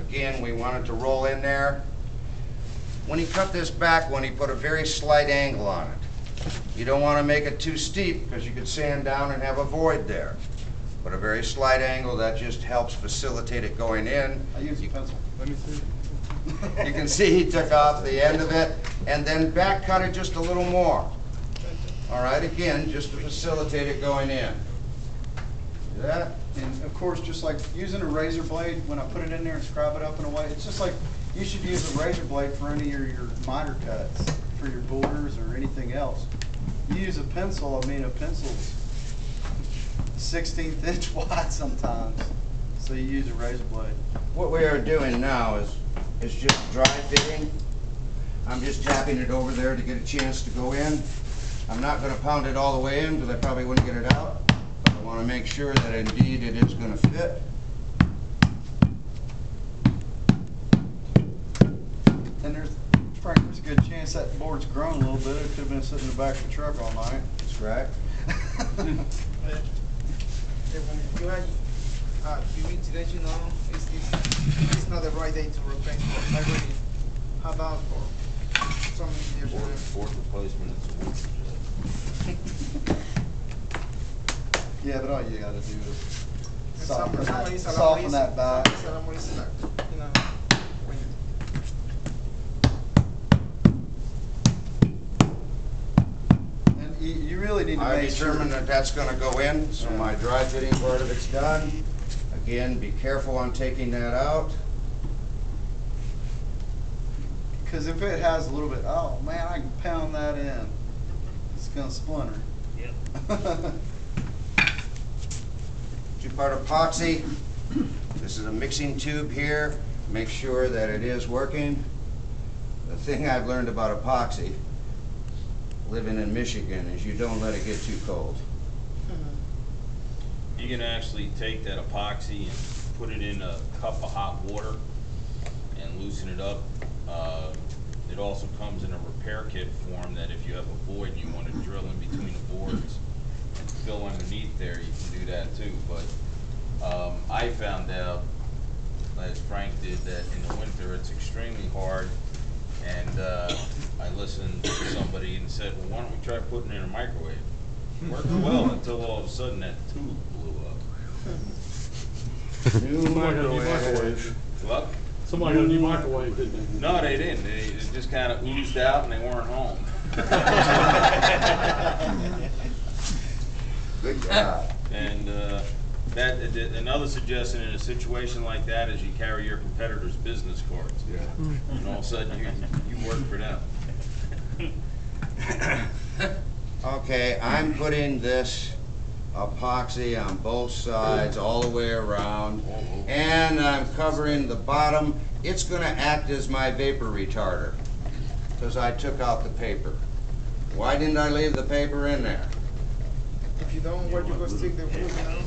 Again, we want it to roll in there. When he cut this back one, he put a very slight angle on it. You don't want to make it too steep because you could sand down and have a void there. But a very slight angle, that just helps facilitate it going in. I use a pencil. Let me see. You can see he took off the end of it and then back cut it just a little more. All right, again, just to facilitate it going in. See that? And of course, just like using a razor blade, when I put it in there and scrub it up in a way, it's just like you should use a razor blade for any of your miter cuts, for your borders or anything else. You use a pencil, I mean, a pencil's 16th inch wide sometimes, so you use a razor blade. What we are doing now is just dry fitting. I'm just tapping it over there to get a chance to go in. I'm not going to pound it all the way in because I probably wouldn't get it out. But I want to make sure that indeed it is going to fit. And Frank, there's a good chance that board's grown a little bit. It could have been sitting in the back of the truck all night. That's right. You need to let you know it's not the right day to repaint. I already have out for some years. Board replacement is Yeah, but all you gotta do is Somebody's soften that back. You know, when And you really need to I make sure. determined that that's going to go in, so my dry fitting part of it's done. Again, be careful on taking that out. Because if it has a little bit, oh man, I can pound that in. It's gonna splinter. Yep. Two-part epoxy. This is a mixing tube here. Make sure that it is working. The thing I've learned about epoxy, living in Michigan, is you don't let it get too cold. You can actually take that epoxy and put it in a cup of hot water and loosen it up. It also comes in a repair kit form that if you have a void and you want to drill in between the boards and fill underneath there, you can do that too. But I found out, as Frank did, that in the winter it's extremely hard. And I listened to somebody and said, well, why don't we try putting it in a microwave? It worked well until all of a sudden that tube blew up. New microwave. What? Somebody got a new microwave, didn't they? No, they didn't. It just kind of oozed out and they weren't home. Good job. And another suggestion in a situation like that is you carry your competitors' business cards. Yeah. And all of a sudden you work for them. Okay, I'm putting this epoxy on both sides, all the way around, and I'm covering the bottom. It's going to act as my vapor retarder because I took out the paper. Why didn't I leave the paper in there? if you don't, where you go stick the wood, you know?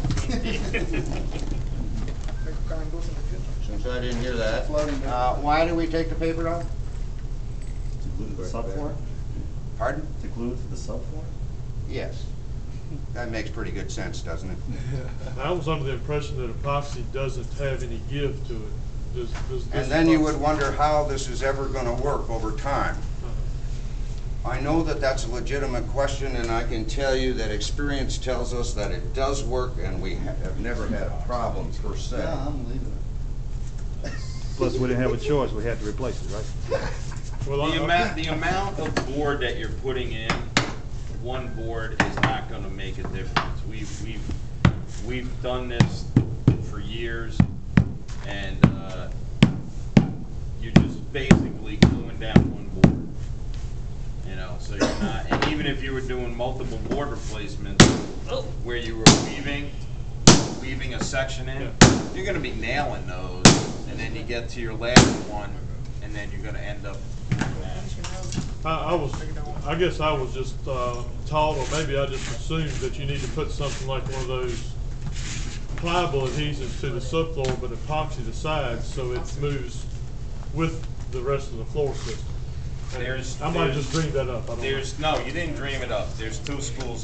Make kind of loosen the future. Since I didn't hear that. Floating down. Why do we take the paper out? To glue to the subfloor? Pardon? To glue to the subfloor? Yes. That makes pretty good sense, doesn't it? I was under the impression that epoxy doesn't have any give to it. Does And then you would wonder how this is ever going to work over time. I know that that's a legitimate question, and I can tell you that experience tells us that it does work, and we have never had a problem per se. Yeah, I'm leaving it. Plus, we didn't have a choice, we had to replace it, right? Well, The amount of board that you're putting in, one board is not going to make a difference. We've done this for years, and you're just basically gluing down one board. You know, so you're not, and even if you were doing multiple board replacements where you were weaving a section in, you're going to be nailing those, and then you get to your last one, and then you're going to end up doing that. I guess I was just taught, or maybe I just assumed that you need to put something like one of those pliable adhesives to the subfloor, but epoxy the sides so it moves with the rest of the floor system. I might have just dreamed that up. I don't know. No, you didn't dream it up. There's two schools